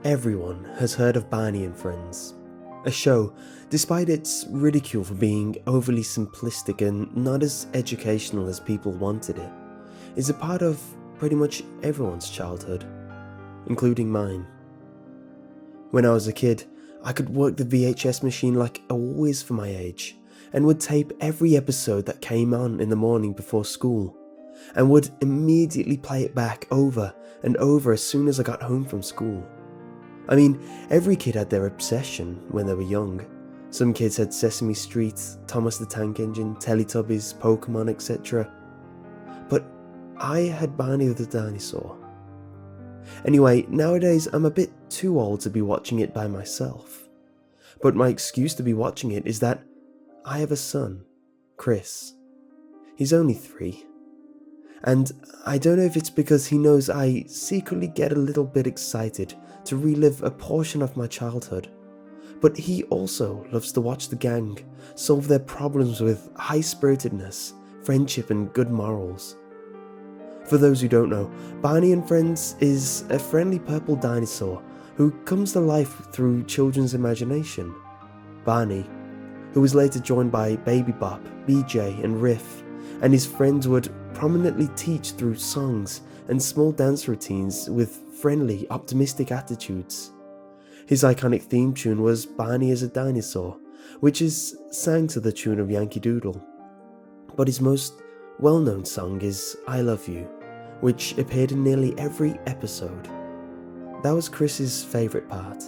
Everyone has heard of Barney and Friends, a show, despite its ridicule for being overly simplistic and not as educational as people wanted it, is a part of pretty much everyone's childhood, including mine. When I was a kid, I could work the VHS machine like a whiz for my age, and would tape every episode that came on in the morning before school, and would immediately play it back over and over as soon as I got home from school. I mean, every kid had their obsession when they were young. Some kids had Sesame Street, Thomas the Tank Engine, Teletubbies, Pokemon, etc. But I had Barney the Dinosaur. Anyway, nowadays I'm a bit too old to be watching it by myself. But my excuse to be watching it is that I have a son, Chris. He's only 3. And I don't know if it's because he knows I secretly get a little bit excited to relive a portion of my childhood, but he also loves to watch the gang solve their problems with high-spiritedness, friendship and good morals. For those who don't know, Barney and Friends is a friendly purple dinosaur who comes to life through children's imagination. Barney, who was later joined by Baby Bop, BJ and Riff, and his friends would prominently teach through songs and small dance routines with friendly, optimistic attitudes. His iconic theme tune was Barney as a Dinosaur, which is sang to the tune of Yankee Doodle. But his most well-known song is I Love You, which appeared in nearly every episode. That was Chris's favourite part.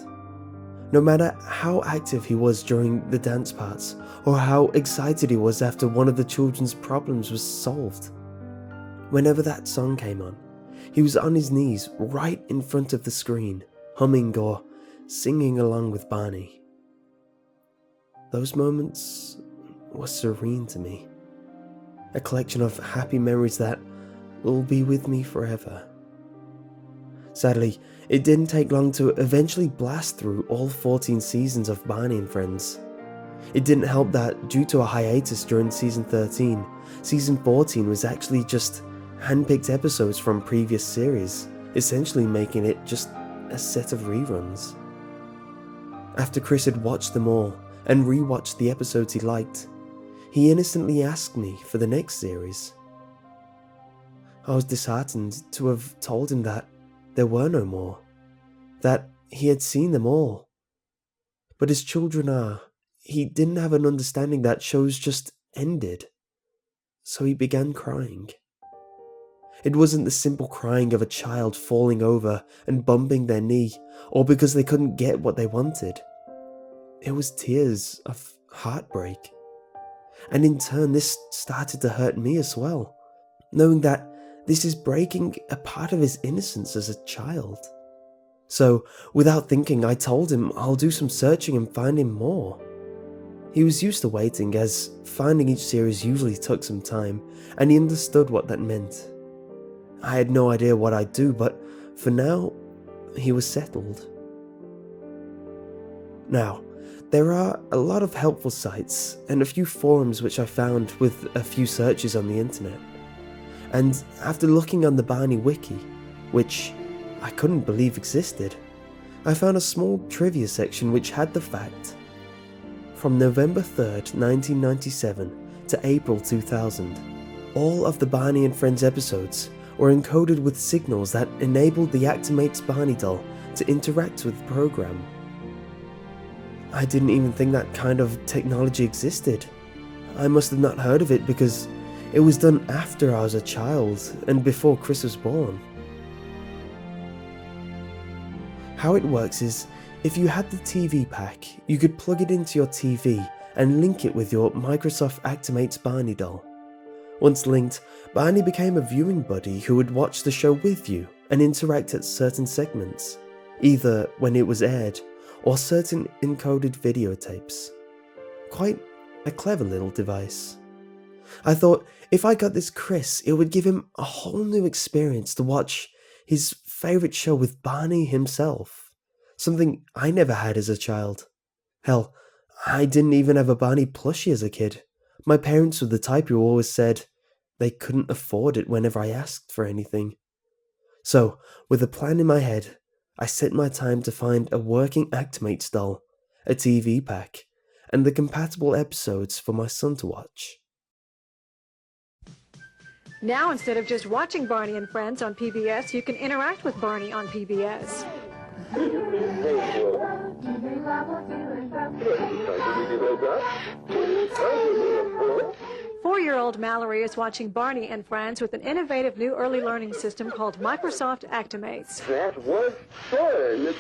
No matter how active he was during the dance parts, or how excited he was after one of the children's problems was solved, whenever that song came on, he was on his knees right in front of the screen, humming or singing along with Barney. Those moments were serene to me, a collection of happy memories that will be with me forever. Sadly, it didn't take long to eventually blast through all 14 seasons of Barney and Friends. It didn't help that due to a hiatus during season 13, season 14 was actually just hand-picked episodes from previous series, essentially making it just a set of reruns. After Chris had watched them all and rewatched the episodes he liked, he innocently asked me for the next series. I was disheartened to have told him that there were no more, that he had seen them all. But as children are, he didn't have an understanding that shows just ended, so he began crying. It wasn't the simple crying of a child falling over and bumping their knee, or because they couldn't get what they wanted. It was tears of heartbreak. And in turn, this started to hurt me as well, knowing that this is breaking a part of his innocence as a child. So, without thinking, I told him I'll do some searching and find him more. He was used to waiting, as finding each series usually took some time, and he understood what that meant. I had no idea what I'd do, but for now, he was settled. Now, there are a lot of helpful sites and a few forums which I found with a few searches on the internet. And after looking on the Barney wiki, which I couldn't believe existed, I found a small trivia section which had the fact: from November 3rd, 1997 to April 2000, all of the Barney and Friends episodes were encoded with signals that enabled the Actimates Barney doll to interact with the program. I didn't even think that kind of technology existed. I must have not heard of it because it was done after I was a child and before Chris was born. How it works is, if you had the TV pack, you could plug it into your TV and link it with your Microsoft Actimates Barney doll. Once linked, Barney became a viewing buddy who would watch the show with you and interact at certain segments, either when it was aired or certain encoded videotapes. Quite a clever little device. I thought if I got this Chris, it would give him a whole new experience to watch his favourite show with Barney himself, something I never had as a child. Hell, I didn't even have a Barney plushie as a kid. My parents were the type who always said they couldn't afford it whenever I asked for anything. So, with a plan in my head, I set my time to find a working Actimates doll, a TV pack, and the compatible episodes for my son to watch. Now, instead of just watching Barney and Friends on PBS, you can interact with Barney on PBS. 4-year-old Mallory is watching Barney and Friends with an innovative new early learning system called Microsoft Actimates. That was fun!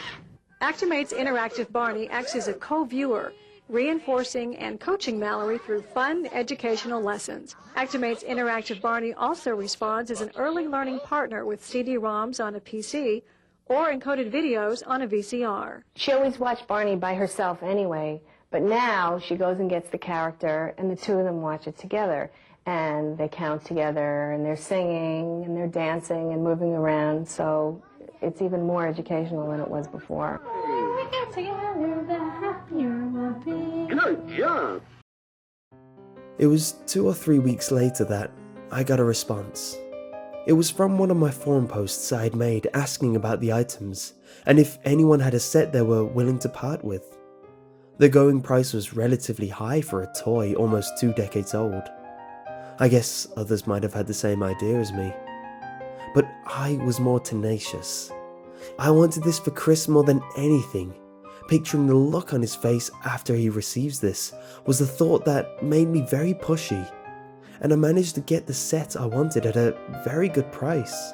Actimates Interactive Barney acts as a co-viewer, reinforcing and coaching Mallory through fun, educational lessons. Actimates Interactive Barney also responds as an early learning partner with CD-ROMs on a PC or encoded videos on a VCR. She always watched Barney by herself anyway, but now she goes and gets the character, and the two of them watch it together. And they count together, and they're singing, and they're dancing and moving around, so it's even more educational than it was before. Good job! It was 2 or 3 weeks later that I got a response. It was from one of my forum posts I had made asking about the items and if anyone had a set they were willing to part with. The going price was relatively high for a toy almost 2 decades old. I guess others might have had the same idea as me. But I was more tenacious. I wanted this for Chris more than anything. Picturing the look on his face after he receives this was the thought that made me very pushy, and I managed to get the set I wanted at a very good price.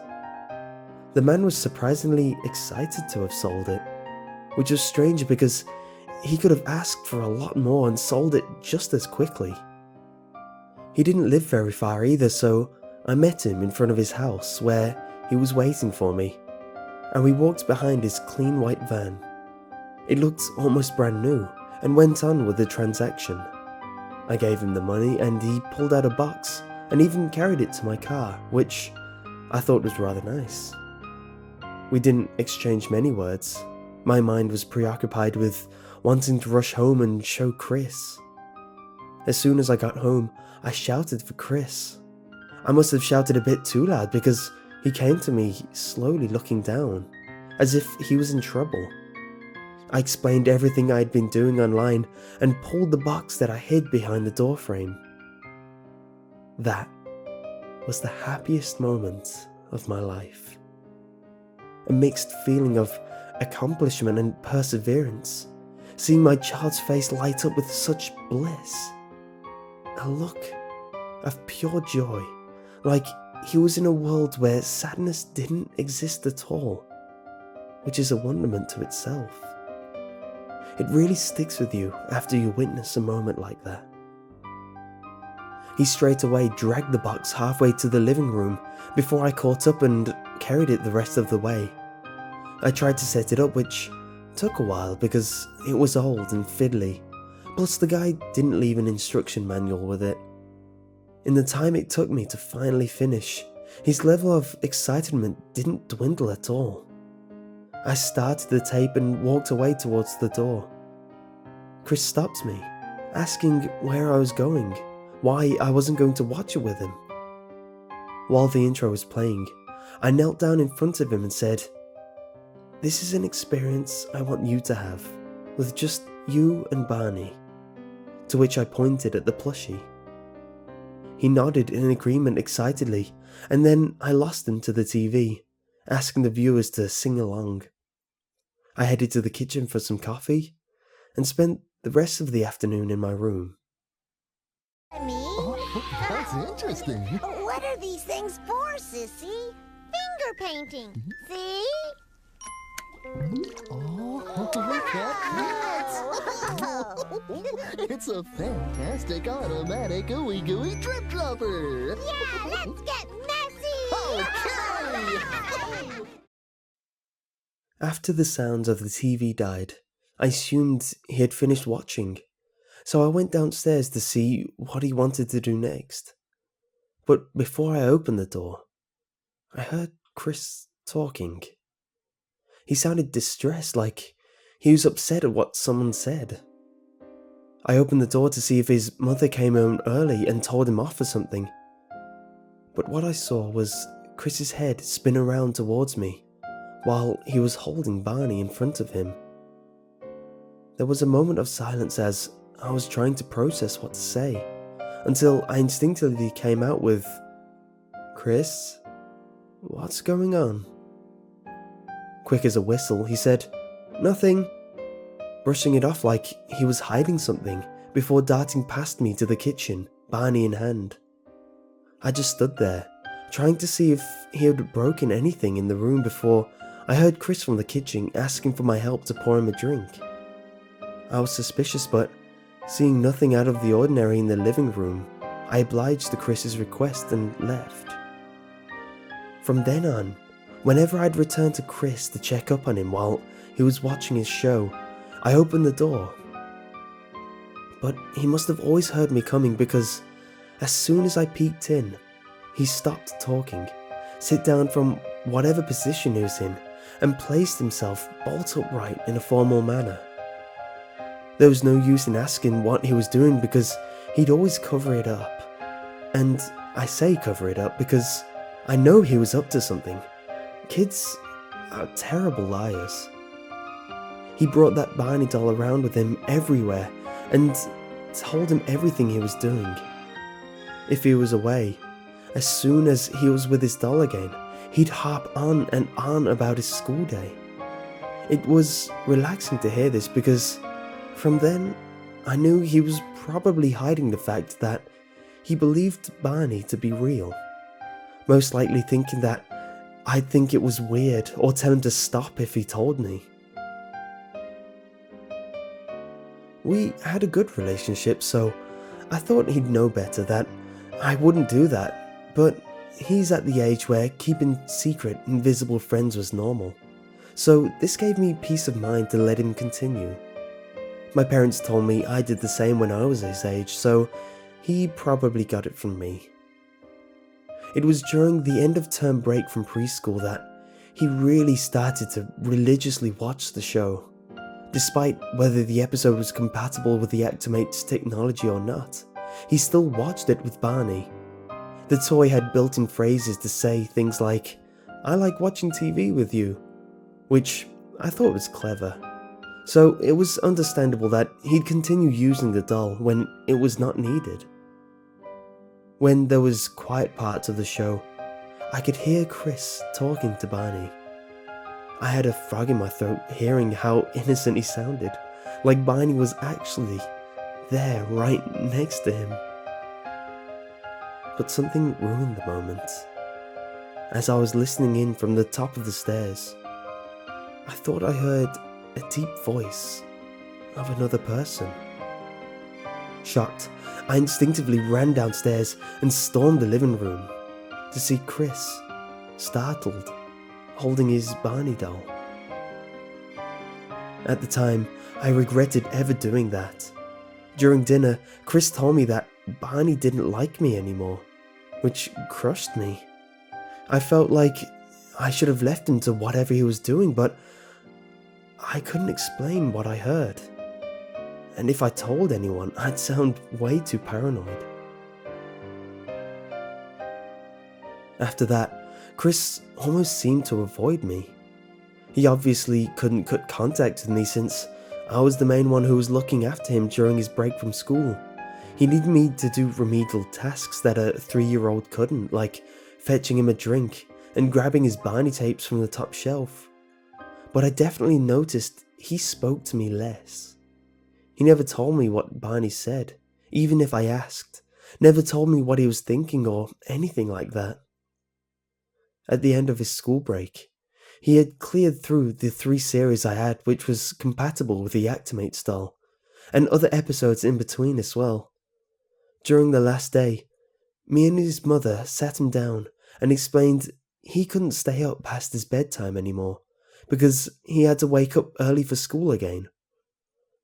The man was surprisingly excited to have sold it, which was strange because he could have asked for a lot more and sold it just as quickly. He didn't live very far either, so I met him in front of his house where he was waiting for me, and we walked behind his clean white van. It looked almost brand new, and went on with the transaction. I gave him the money and he pulled out a box and even carried it to my car, which I thought was rather nice. We didn't exchange many words. My mind was preoccupied with wanting to rush home and show Chris. As soon as I got home, I shouted for Chris. I must have shouted a bit too loud because he came to me slowly looking down, as if he was in trouble. I explained everything I had been doing online and pulled the box that I hid behind the doorframe. That was the happiest moment of my life. A mixed feeling of accomplishment and perseverance, seeing my child's face light up with such bliss. A look of pure joy, like he was in a world where sadness didn't exist at all, which is a wonderment to itself. It really sticks with you after you witness a moment like that. He straight away dragged the box halfway to the living room before I caught up and carried it the rest of the way. I tried to set it up, which took a while because it was old and fiddly, plus the guy didn't leave an instruction manual with it. In the time it took me to finally finish, his level of excitement didn't dwindle at all. I started the tape and walked away towards the door. Chris stopped me, asking where I was going, why I wasn't going to watch it with him. While the intro was playing, I knelt down in front of him and said, "This is an experience I want you to have, with just you and Barney," to which I pointed at the plushie. He nodded in agreement excitedly, and then I lost him to the TV, asking the viewers to sing along. I headed to the kitchen for some coffee, and spent the rest of the afternoon in my room. Me? Oh, that's interesting. What are these things for, Sissy? Finger painting. See? Oh, look at that. It's a fantastic automatic ooey gooey drip dropper. Yeah, let's get messy! Okay. After the sounds of the TV died, I assumed he had finished watching, so I went downstairs to see what he wanted to do next. But before I opened the door, I heard Chris talking. He sounded distressed, like he was upset at what someone said. I opened the door to see if his mother came home early and told him off for something. But what I saw was Chris's head spin around towards me, while he was holding Barney in front of him. There was a moment of silence as I was trying to process what to say, until I instinctively came out with, "Chris, what's going on?" Quick as a whistle, he said, "Nothing," brushing it off like he was hiding something before darting past me to the kitchen, Barney in hand. I just stood there, trying to see if he had broken anything in the room before I heard Chris from the kitchen asking for my help to pour him a drink. I was suspicious, but seeing nothing out of the ordinary in the living room, I obliged to Chris's request and left. From then on, whenever I'd return to Chris to check up on him while he was watching his show, I opened the door. But he must have always heard me coming, because as soon as I peeked in, he stopped talking, sit down from whatever position he was in, and placed himself bolt upright in a formal manner. There was no use in asking what he was doing, because he'd always cover it up. And I say cover it up because I know he was up to something. Kids are terrible liars. He brought that Barney doll around with him everywhere and told him everything he was doing. If he was away, as soon as he was with his doll again, he'd harp on and on about his school day. It was relaxing to hear this, because from then I knew he was probably hiding the fact that he believed Barney to be real, most likely thinking that I'd think it was weird or tell him to stop if he told me. We had a good relationship, so I thought he'd know better, that I wouldn't do that, but he's at the age where keeping secret, invisible friends was normal, so this gave me peace of mind to let him continue. My parents told me I did the same when I was his age, so he probably got it from me. It was during the end of term break from preschool that he really started to religiously watch the show. Despite whether the episode was compatible with the Actimate's technology or not, he still watched it with Barney. The toy had built-in phrases to say things like, "I like watching TV with you," which I thought was clever. So it was understandable that he'd continue using the doll when it was not needed. When there was quiet parts of the show, I could hear Chris talking to Barney. I had a frog in my throat hearing how innocent he sounded, like Barney was actually there right next to him. But something ruined the moment. As I was listening in from the top of the stairs, I thought I heard a deep voice of another person. Shocked, I instinctively ran downstairs and stormed the living room to see Chris, startled, holding his Barney doll. At the time, I regretted ever doing that. During dinner, Chris told me that Barney didn't like me anymore, which crushed me. I felt like I should have left him to whatever he was doing, but I couldn't explain what I heard. And if I told anyone, I'd sound way too paranoid. After that, Chris almost seemed to avoid me. He obviously couldn't cut contact with me since I was the main one who was looking after him during his break from school. He needed me to do remedial tasks that a 3-year-old couldn't, like fetching him a drink and grabbing his Barney tapes from the top shelf. But I definitely noticed he spoke to me less. He never told me what Barney said, even if I asked, never told me what he was thinking or anything like that. At the end of his school break, he had cleared through the 3 series I had, which was compatible with the Actimate style, and other episodes in between as well. During the last day, me and his mother sat him down and explained he couldn't stay up past his bedtime anymore, because he had to wake up early for school again.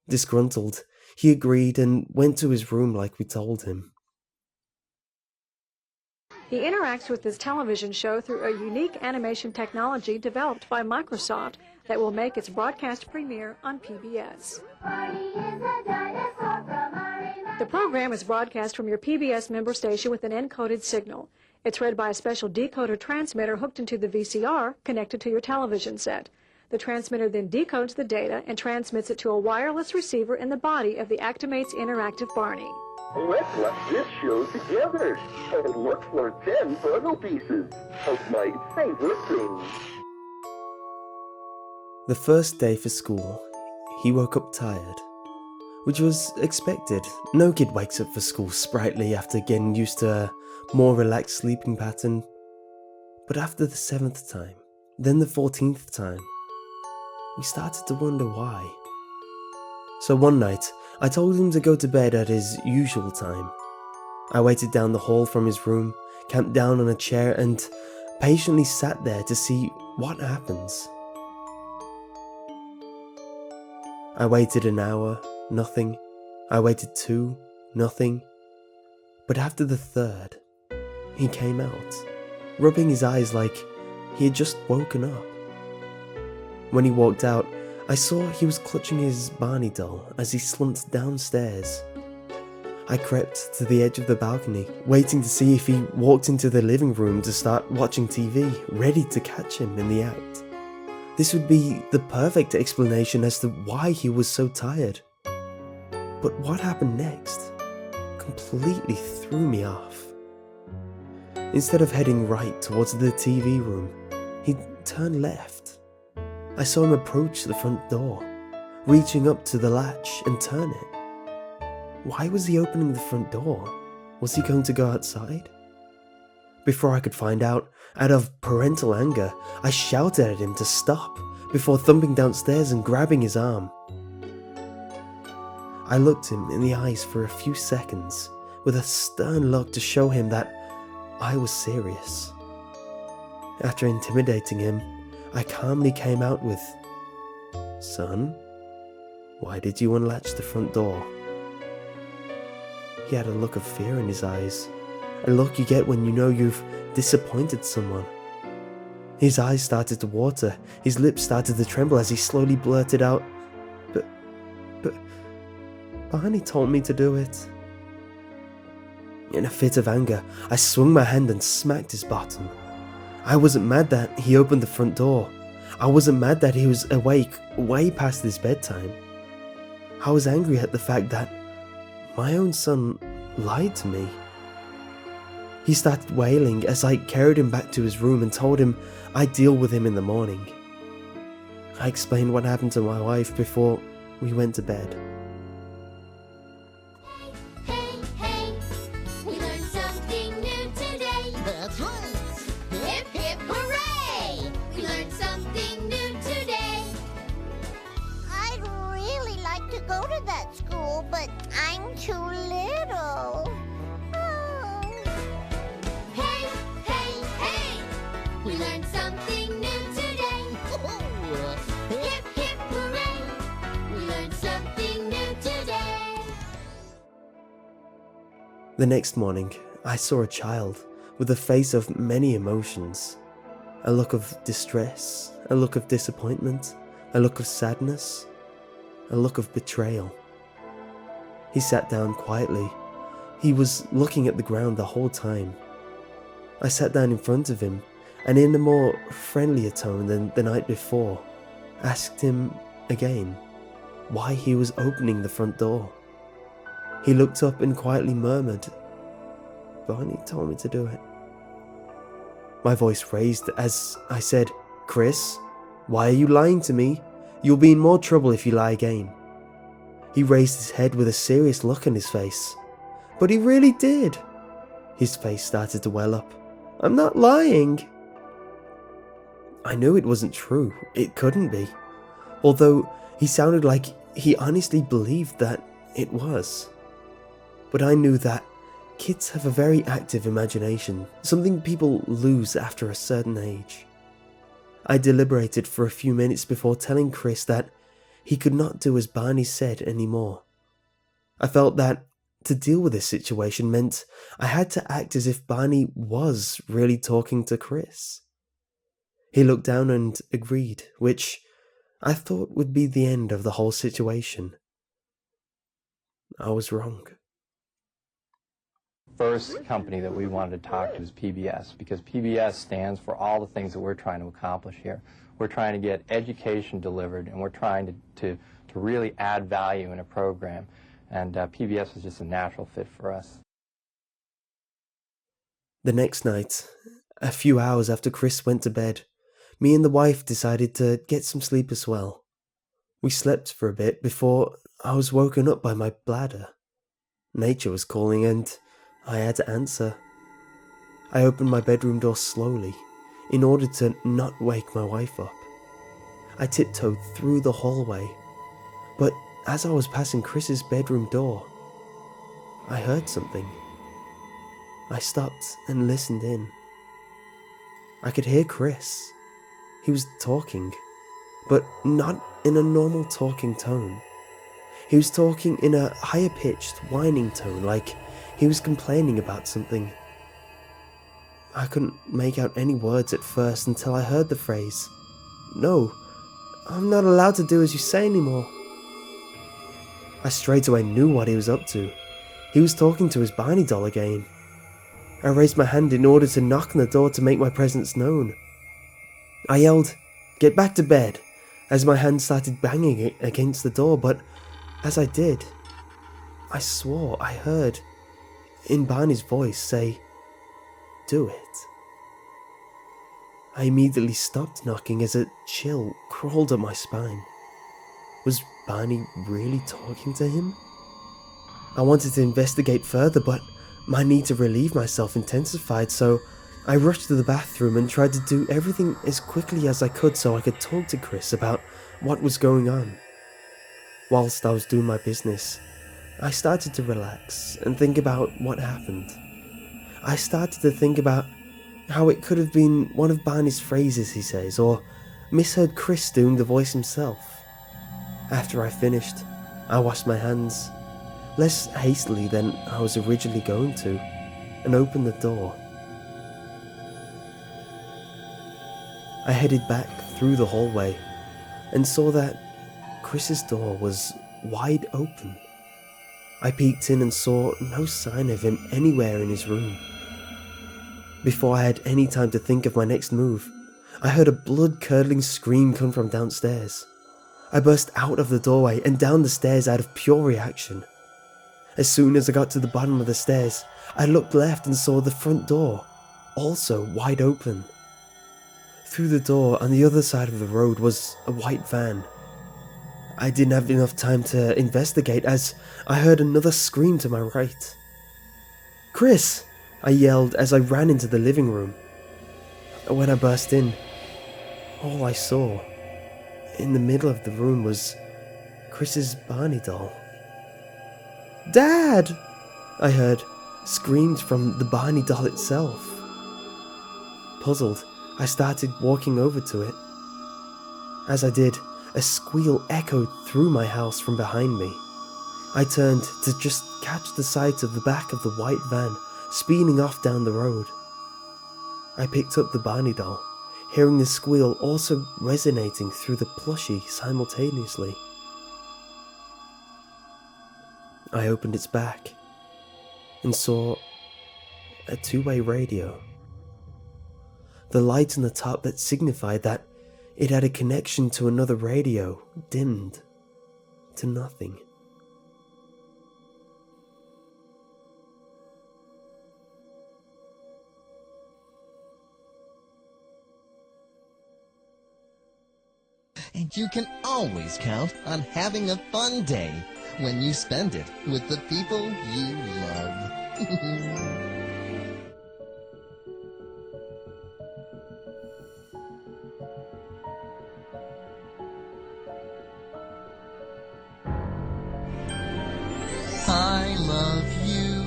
Disgruntled, he agreed and went to his room like we told him. He interacts with his television show through a unique animation technology developed by Microsoft that will make its broadcast premiere on PBS. The program is broadcast from your PBS member station with an encoded signal. It's read by a special decoder transmitter hooked into the VCR connected to your television set. The transmitter then decodes the data and transmits it to a wireless receiver in the body of the Actimates Interactive Barney. Let's watch this show together and look for 10 puzzle pieces of my favorite things. The first day for school, he woke up tired, which was expected. No kid wakes up for school sprightly after getting used to a more relaxed sleeping pattern. But after the 7th time, then the 14th time, we started to wonder why. So one night, I told him to go to bed at his usual time. I waited down the hall from his room, camped down on a chair, and patiently sat there to see what happens. I waited an hour, nothing. I waited 2, nothing. But after the 3rd, he came out, rubbing his eyes like he had just woken up. When he walked out, I saw he was clutching his Barney doll as he slumped downstairs. I crept to the edge of the balcony, waiting to see if he walked into the living room to start watching TV, ready to catch him in the act. This would be the perfect explanation as to why he was so tired. But what happened next completely threw me off. Instead of heading right towards the TV room, he turned left. I saw him approach the front door, reaching up to the latch and turn it. Why was he opening the front door? Was he going to go outside? Before I could find out of parental anger, I shouted at him to stop before thumping downstairs and grabbing his arm. I looked him in the eyes for a few seconds with a stern look to show him that I was serious. After intimidating him, I calmly came out with, "Son, why did you unlatch the front door?" He had a look of fear in his eyes, a look you get when you know you've disappointed someone. His eyes started to water, his lips started to tremble as he slowly blurted out, But Barney told me to do it." In a fit of anger, I swung my hand and smacked his bottom. I wasn't mad that he opened the front door. I wasn't mad that he was awake way past his bedtime. I was angry at the fact that my own son lied to me. He started wailing as I carried him back to his room and told him I'd deal with him in the morning. I explained what happened to my wife before we went to bed. Hey, hey, we learned something new today. That's right. Hip, hip, hooray! We learned something new today. I'd really like to go to that school, but I'm too little. Oh. Hey, hey, hey, we learned something new today. Hip, hip, hooray! We learned something new today. The next morning, I saw a child with a face of many emotions. A look of distress, a look of disappointment, a look of sadness, a look of betrayal. He sat down quietly. He was looking at the ground the whole time. I sat down in front of him and in a more friendlier tone than the night before, asked him again why he was opening the front door. He looked up and quietly murmured, "Barney told me to do it." My voice raised as I said, "Chris, why are you lying to me? You'll be in more trouble if you lie again." He raised his head with a serious look on his face. "But he really did." His face started to well up. "I'm not lying." I knew it wasn't true. It couldn't be. Although he sounded like he honestly believed that it was. But I knew that kids have a very active imagination, something people lose after a certain age. I deliberated for a few minutes before telling Chris that he could not do as Barney said anymore. I felt that to deal with this situation meant I had to act as if Barney was really talking to Chris. He looked down and agreed, which I thought would be the end of the whole situation. I was wrong. first company that we wanted to talk to is PBS, because PBS stands for all the things that we're trying to accomplish here. We're trying to get education delivered, and we're trying to really add value in a program. And PBS was just a natural fit for us. The next night, a few hours after Chris went to bed, me and the wife decided to get some sleep as well. We slept for a bit before I was woken up by my bladder. Nature was calling and I had to answer. I opened my bedroom door slowly in order to not wake my wife up. I tiptoed through the hallway, but as I was passing Chris's bedroom door, I heard something. I stopped and listened in. I could hear Chris. He was talking, but not in a normal talking tone. He was talking in a higher-pitched, whining tone, like he was complaining about something. I couldn't make out any words at first until I heard the phrase, "No, I'm not allowed to do as you say anymore." I straight away knew what he was up to. He was talking to his Barney doll again. I raised my hand in order to knock on the door to make my presence known. I yelled, "Get back to bed," as my hand started banging against the door, but as I did, I swore I heard, in Barney's voice, say, "Do it." I immediately stopped knocking as a chill crawled up my spine. Was Barney really talking to him? I wanted to investigate further, but my need to relieve myself intensified, so I rushed to the bathroom and tried to do everything as quickly as I could so I could talk to Chris about what was going on. Whilst I was doing my business, I started to relax and think about what happened. I started to think about how it could have been one of Barney's phrases he says, or misheard Chris doing the voice himself. After I finished, I washed my hands, less hastily than I was originally going to, and opened the door. I headed back through the hallway and saw that Chris's door was wide open. I peeked in and saw no sign of him anywhere in his room. Before I had any time to think of my next move, I heard a blood-curdling scream come from downstairs. I burst out of the doorway and down the stairs out of pure reaction. As soon as I got to the bottom of the stairs, I looked left and saw the front door, also wide open. Through the door on the other side of the road was a white van. I didn't have enough time to investigate as I heard another scream to my right. "Chris!" I yelled as I ran into the living room. When I burst in, all I saw in the middle of the room was Chris's Barney doll. "Dad!" I heard, screamed from the Barney doll itself. Puzzled, I started walking over to it. As I did, a squeal echoed through my house from behind me. I turned to just catch the sight of the back of the white van speeding off down the road. I picked up the Barney doll, hearing the squeal also resonating through the plushie simultaneously. I opened its back and saw a two-way radio. The light on the top that signified that it had a connection to another radio dimmed to nothing. And you can always count on having a fun day when you spend it with the people you love. I love you.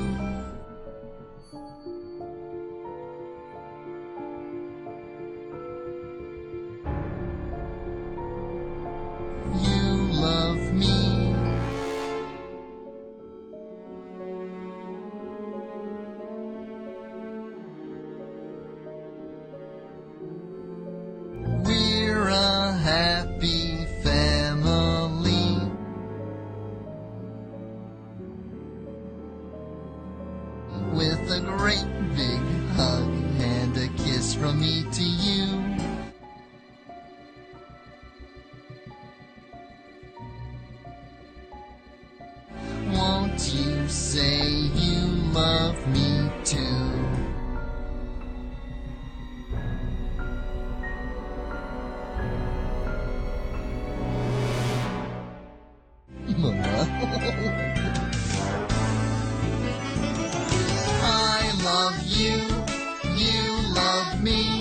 You love me. me.